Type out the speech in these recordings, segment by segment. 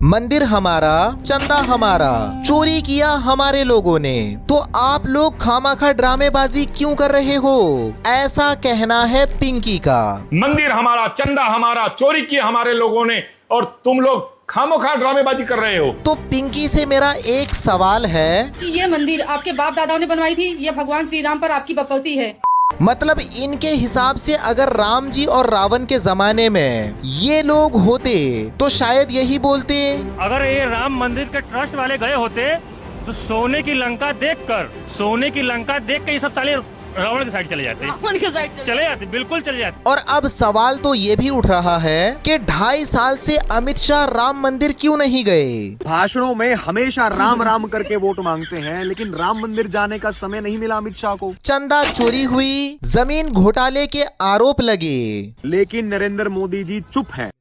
मंदिर हमारा, चंदा हमारा, चोरी किया हमारे लोगों ने, तो आप लोग खामाखा ड्रामेबाजी क्यों कर रहे हो? ऐसा कहना है पिंकी का। मंदिर हमारा, चंदा हमारा, चोरी किया हमारे लोगों ने और तुम लोग खामोखा ड्रामेबाजी कर रहे हो। तो पिंकी से मेरा एक सवाल है कि ये मंदिर आपके बाप दादाओं ने बनवाई थी, ये भगवान श्री राम पर आपकी बपौती है। मतलब इनके हिसाब से अगर राम जी और रावण के जमाने में ये लोग होते तो शायद यही बोलते। अगर ये राम मंदिर के ट्रस्ट वाले गए होते तो सोने की लंका देख के ये सब साले रावण की साइड चले जाते, चले जाते, बिल्कुल चले जाते। और अब सवाल तो ये भी उठ रहा है कि 2.5 साल से अमित शाह राम मंदिर क्यों नहीं गए? भाषणों में हमेशा राम राम करके वोट मांगते हैं, लेकिन राम मंदिर जाने का समय नहीं मिला अमित शाह को। चंदा चोरी हुई, जमीन घोटाले के आरोप लगे, लेकिन नरेंद्र मोदी जी चुप हैं।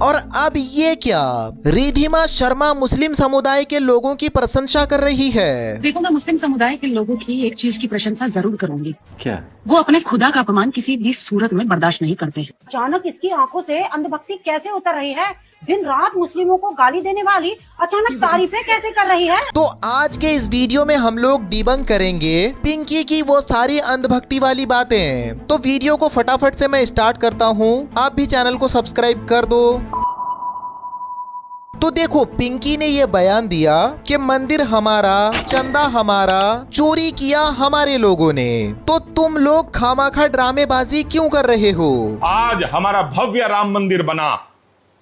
और अब ये क्या, रिधिमा शर्मा मुस्लिम समुदाय के लोगों की प्रशंसा कर रही है। देखो, मैं मुस्लिम समुदाय के लोगों की एक चीज की प्रशंसा जरूर करूंगी। क्या? वो अपने खुदा का अपमान किसी भी सूरत में बर्दाश्त नहीं करते हैं। अचानक इसकी आंखों से अंधभक्ति कैसे उतर रही है? दिन रात मुस्लिमों को गाली देने वाली अचानक तारीफें कैसे कर रही है? तो आज के इस वीडियो में हम लोग डिबंक करेंगे पिंकी की वो सारी अंधभक्ति वाली बातें। तो वीडियो को फटाफट से मैं स्टार्ट करता हूँ, आप भी चैनल को सब्सक्राइब कर दो। तो देखो, पिंकी ने ये बयान दिया कि मंदिर हमारा, चंदा हमारा, चोरी किया हमारे लोगों ने, तो तुम लोग खामाखा ड्रामेबाजी क्यों कर रहे हो? आज हमारा भव्य राम मंदिर बना,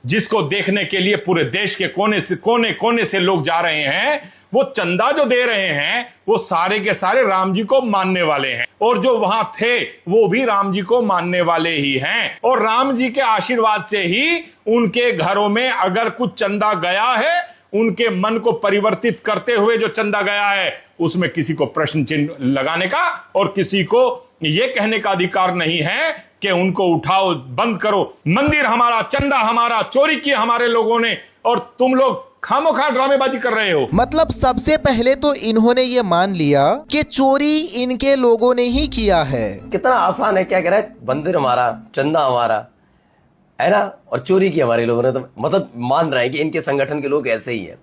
जिसको देखने के लिए पूरे देश के कोने से लोग जा रहे हैं। वो चंदा जो दे रहे हैं वो सारे के सारे राम जी को मानने वाले हैं, और जो वहां थे वो भी राम जी को मानने वाले ही हैं। और राम जी के आशीर्वाद से ही उनके घरों में अगर कुछ चंदा गया है, उनके मन को परिवर्तित करते हुए जो चंदा गया है, उसमें किसी को प्रश्न चिन्ह लगाने का और किसी को यह कहने का अधिकार नहीं है कि उनको उठाओ, बंद करो। मंदिर हमारा, चंदा हमारा, चोरी किया हमारे लोगों ने और तुम लोग खामोखा ड्रामेबाजी कर रहे हो। मतलब सबसे पहले तो इन्होंने ये मान लिया कि चोरी इनके लोगों ने ही किया है। कितना आसान है, क्या कह रहा है, मंदिर हमारा, चंदा हमारा है ना, और चोरी की हमारे लोगों ने, तो मतलब मान रहे हैं कि इनके संगठन के लोग ऐसे ही हैं।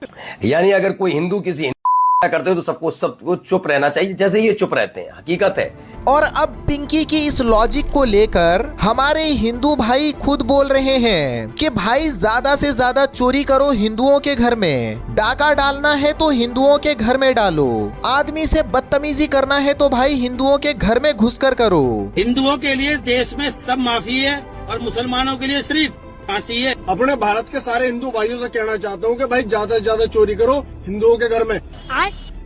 यानी अगर कोई हिंदू किसी करते हो तो सबको चुप रहना चाहिए, जैसे ये चुप रहते हैं, हकीकत है। और अब पिंकी की इस लॉजिक को लेकर हमारे हिंदू भाई खुद बोल रहे हैं कि भाई ज्यादा से ज्यादा चोरी करो हिंदुओं के घर में, डाका डालना है तो हिंदुओं के घर में डालो, आदमी से बदतमीजी करना है तो भाई हिंदुओं के घर में घुसकर करो। हिंदुओं के लिए देश में सब माफी है और मुसलमानों के लिए सिर्फ फांसी है। अपने भारत के सारे हिंदू भाइयों से कहना चाहता हूँ कि भाई ज्यादा से ज्यादा चोरी करो हिंदुओं के घर में,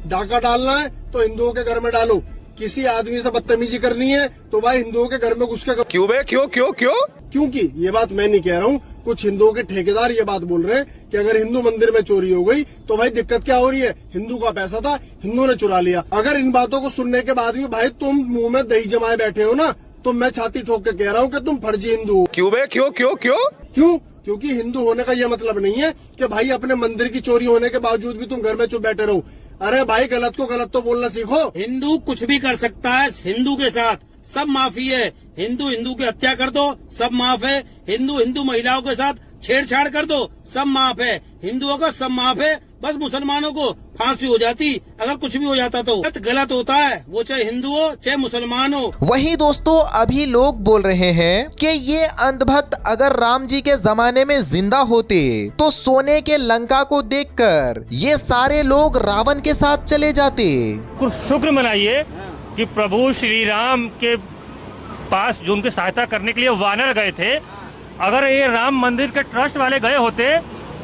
डाका डालना है तो हिंदुओं के घर में डालो, किसी आदमी से बदतमीजी करनी है तो भाई हिंदुओं के घर में घुस के करो। क्यों बे, क्यों क्यों क्यों? क्योंकि ये बात मैं नहीं कह रहा हूँ, कुछ हिंदुओं के ठेकेदार ये बात बोल रहे हैं कि अगर हिंदू मंदिर में चोरी हो गई तो भाई दिक्कत क्या हो रही है, हिंदू का पैसा था, हिंदू ने चुरा लिया। अगर इन बातों को सुनने के बाद भी भाई तुम मुंह में दही जमाए बैठे हो ना, तो मैं छाती ठोक के कह रहा हूँ कि तुम फर्जी हिंदू हो। क्यों बे, क्यों क्यों क्यों? क्यों? क्योंकि हिंदू होने का यह मतलब नहीं है कि भाई अपने मंदिर की चोरी होने के बावजूद भी तुम घर में चुप बैठे रहो। अरे भाई, गलत को गलत तो बोलना सीखो। हिंदू कुछ भी कर सकता है, हिंदू के साथ सब माफी है। हिंदू की हत्या कर दो, सब माफ है। हिंदू महिलाओं के साथ छेड़छाड़ कर दो, सब माफ है। हिंदुओं का सब माफ है, बस मुसलमानों को फांसी हो जाती अगर कुछ भी हो जाता तो। गलत होता है, वो चाहे हिंदू हो चाहे मुसलमान हो। वही दोस्तों, अभी लोग बोल रहे हैं कि ये अंधभक्त अगर राम जी के जमाने में जिंदा होते तो सोने के लंका को देखकर ये सारे लोग रावण के साथ चले जाते। शुक्र मनाइए कि प्रभु श्री राम के पास जो उनकी सहायता करने के लिए वानर गए थे, अगर ये राम मंदिर के ट्रस्ट वाले गए होते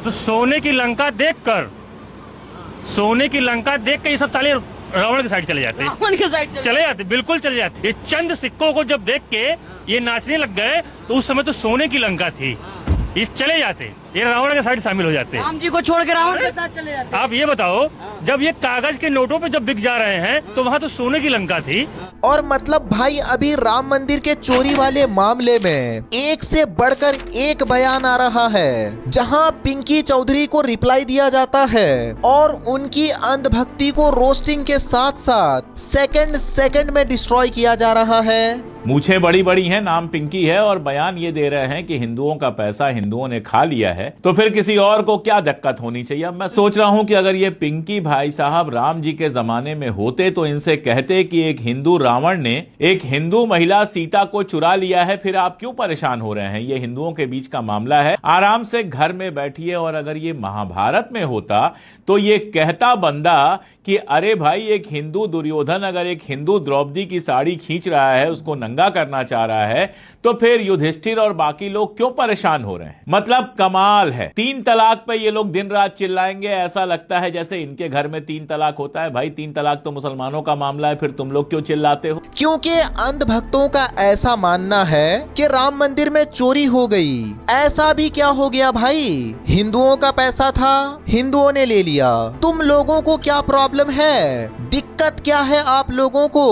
तो सोने की लंका देख के ये सब साले रावण की साइड चले जाते, चले जाते, बिल्कुल चले जाते। ये चंद सिक्कों को जब देख के ये नाचने लग गए तो उस समय तो सोने की लंका थी, ये चले जाते, ये रावण के साइड शामिल हो जाते, राम जी को छोड़ के रावण के साथ चले जाते। आप ये बताओ, जब ये कागज के नोटों पे जब बिक जा रहे हैं तो वहाँ तो सोने की लंका थी। और मतलब भाई, अभी राम मंदिर के चोरी वाले मामले में एक से बढ़कर एक बयान आ रहा है, जहां पिंकी चौधरी को रिप्लाई दिया जाता है और उनकी अंधभक्ति को रोस्टिंग के साथ साथ सेकंड में डिस्ट्रॉय किया जा रहा है। मूछें बड़ी बड़ी हैं, नाम पिंकी है और बयान ये दे रहे हैं कि हिंदुओं का पैसा हिंदुओं ने खा लिया है, तो फिर किसी और को क्या दिक्कत होनी चाहिए। अब मैं सोच रहा हूं कि अगर ये पिंकी भाई साहब राम जी के जमाने में होते तो इनसे कहते कि एक हिंदू रावण ने एक हिंदू महिला सीता को चुरा लिया है, फिर आप क्यों परेशान हो रहे हैं, ये हिंदुओं के बीच का मामला है, आराम से घर में बैठिए। और अगर ये महाभारत में होता तो ये कहता बंदा कि अरे भाई एक हिंदू दुर्योधन अगर एक हिंदू द्रौपदी की साड़ी खींच रहा है, उसको नंगा करना चाह रहा है, तो फिर युधिष्ठिर और बाकी लोग क्यों परेशान हो रहे हैं। मतलब कमाल है। 3 तलाक पे ये लोग दिन रात चिल्लाएंगे, ऐसा लगता है जैसे इनके घर में 3 तलाक होता है। भाई 3 तलाक तो मुसलमानों का मामला है, फिर तुम लोग क्यों चिल्लाते हो। क्योंकि अंधभक्तों का ऐसा मानना है कि राम मंदिर में चोरी हो गई। ऐसा भी क्या हो गया भाई, हिंदुओं का पैसा था, हिंदुओं ने ले लिया, तुम लोगों को क्या प्रॉब्लम है, दिक्कत क्या है आप लोगों को,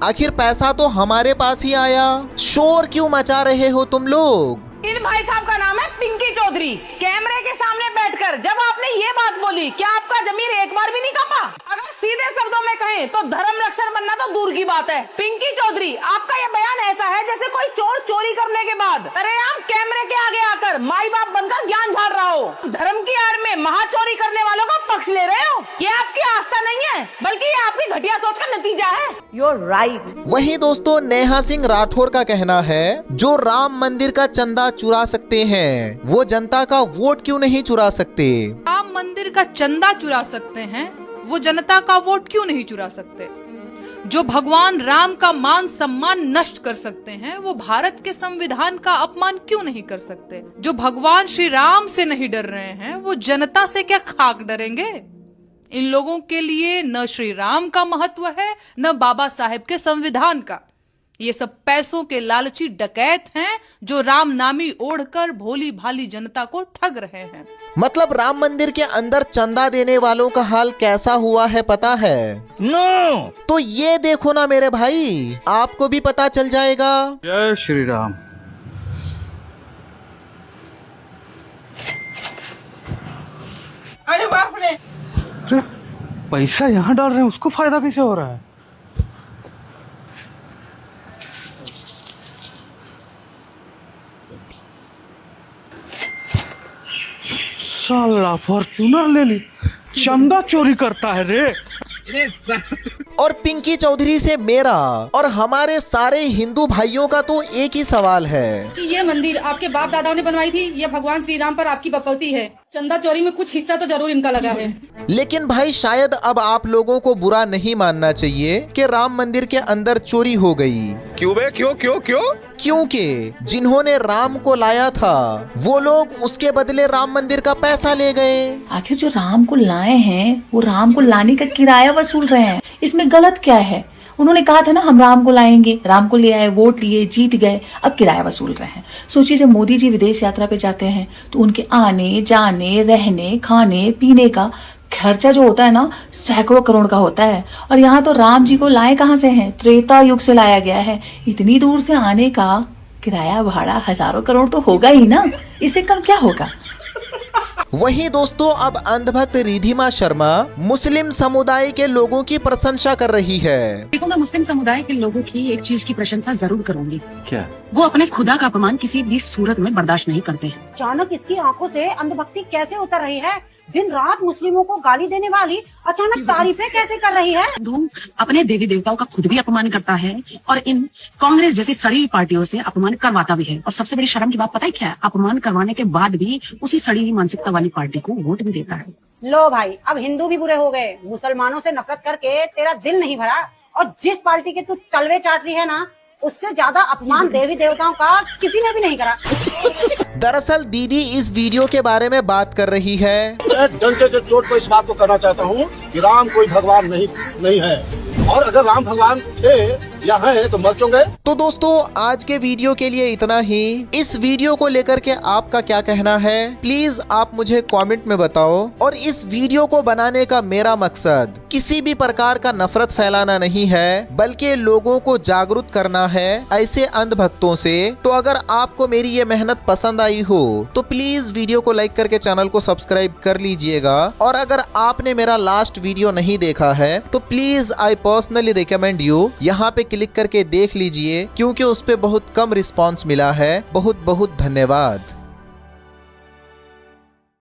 आखिर पैसा तो हमारे पास ही आया, शोर क्यों मचा रहे हो तुम लोग। इन भाई साहब का नाम है पिंकी चौधरी। कैमरे के सामने बैठकर जब आपने ये बात बोली, क्या आपका जमीर एक बार भी नहीं कांपा। अगर सीधे शब्दों में कहें तो धर्म रक्षक बनना तो दूर की बात है। पिंकी चौधरी, आपका ये बयान ऐसा है जैसे कोई चोर चोरी करने के बाद सरेआम कैमरे के आगे आकर माई बाप बनकर ज्ञान झाड़ रहा हो, धर्म की आड़ में महाचोरी करने वालों का पक्ष ले रहे हो। ये आपकी आस्था नहीं है, बल्कि ये आपकी घटिया सोच का नतीजा है। You're right. वहीं दोस्तों नेहा सिंह राठौर का कहना है, जो राम मंदिर का चंदा चुरा सकते हैं वो जनता का वोट क्यों नहीं चुरा सकते। राम मंदिर का चंदा चुरा सकते हैं, वो जनता का वोट क्यों नहीं चुरा सकते। जो भगवान राम का मान सम्मान नष्ट कर सकते हैं, वो भारत के संविधान का अपमान क्यों नहीं कर सकते। जो भगवान श्री राम से नहीं डर रहे हैं, वो जनता से क्या खाक डरेंगे। इन लोगों के लिए न श्री राम का महत्व है, न बाबा साहेब के संविधान का। ये सब पैसों के लालची डकैत हैं जो राम नामी ओढ़कर भोली भाली जनता को ठग रहे हैं। मतलब राम मंदिर के अंदर चंदा देने वालों का हाल कैसा हुआ है पता है। नो तो ये देखो ना मेरे भाई, आपको भी पता चल जाएगा। जय श्री राम। अरे बाप रे, पैसा यहाँ डाल रहे हैं, उसको फायदा कैसे हो रहा है। साला फॉर्चूनर ले ली, चंदा चोरी करता है रे। और पिंकी चौधरी से मेरा और हमारे सारे हिंदू भाइयों का तो एक ही सवाल है कि ये मंदिर आपके बाप दादाओं ने बनवाई थी, ये भगवान श्री राम पर आपकी बपौती है। चंदा चोरी में कुछ हिस्सा तो जरूर इनका लगा है। लेकिन भाई शायद अब आप लोगों को बुरा नहीं मानना चाहिए कि राम मंदिर के अंदर चोरी हो गई। क्यों बे, क्यों क्यों क्यों? क्योंकि जिन्होंने राम को लाया था वो लोग उसके बदले राम मंदिर का पैसा ले गए। आखिर जो राम को लाए हैं वो राम को लाने का किराया वसूल रहे हैं, इसमें गलत क्या है। उन्होंने कहा था ना हम राम को लाएंगे, राम को ले आए, वोट लिए, जीत गए, अब किराया वसूल रहे हैं। सोचिए जब मोदी जी विदेश यात्रा पे जाते हैं तो उनके आने जाने रहने खाने पीने का खर्चा जो होता है ना सैकड़ों करोड़ का होता है। और यहाँ तो राम जी को लाए कहाँ से हैं, त्रेता युग से लाया गया है। इतनी दूर से आने का किराया भाड़ा हजारों करोड़ तो होगा ही ना, इससे कम क्या होगा। वहीं दोस्तों अब अंधभक्त रिधिमा शर्मा मुस्लिम समुदाय के लोगों की प्रशंसा कर रही है। देखो मैं मुस्लिम समुदाय के लोगों की एक चीज की प्रशंसा जरूर करूंगी। क्या? वो अपने खुदा का अपमान किसी भी सूरत में बर्दाश्त नहीं करते हैं। अचानक इसकी आंखों से अंधभक्ति कैसे उतर रही है। दिन रात मुस्लिमों को गाली देने वाली अचानक तारीफें कैसे कर रही है। धूम अपने देवी देवताओं का खुद भी अपमान करता है और इन कांग्रेस जैसी सड़ी हुई पार्टियों से अपमान करवाता भी है। और सबसे बड़ी शर्म की बात पता है क्या है, अपमान करवाने के बाद भी उसी सड़ी हुई मानसिकता वाली पार्टी को वोट भी देता है। लो भाई अब हिंदू भी बुरे हो गए, मुसलमानों से नफरत करके तेरा दिल नहीं भरा। और जिस पार्टी के तू तलवे चाट रही है ना, उससे ज्यादा अपमान देवी देवताओं का किसी ने भी नहीं करा। दरअसल दीदी इस वीडियो के बारे में बात कर रही है। जनते के चोट को इस बात को कहना चाहता हूँ कि राम कोई भगवान नहीं है, और अगर राम भगवान थे या है तो मर क्यों गए। तो दोस्तों आज के वीडियो के लिए इतना ही। इस वीडियो को लेकर के आपका क्या कहना है प्लीज आप मुझे कमेंट में बताओ। और इस वीडियो को बनाने का मेरा मकसद किसी भी प्रकार का नफरत फैलाना नहीं है, बल्कि लोगों को जागरूक करना है ऐसे अंधभक्तों से। तो अगर आपको मेरी ये मेहनत पसंद आई हो तो प्लीज वीडियो को लाइक करके चैनल को सब्सक्राइब कर लीजिएगा। और अगर आपने मेरा लास्ट वीडियो नहीं देखा है तो please I personally recommend you, यहाँ पे क्लिक करके देख लीजिए, क्योंकि उस पे बहुत कम रिस्पॉन्स मिला है। बहुत बहुत धन्यवाद।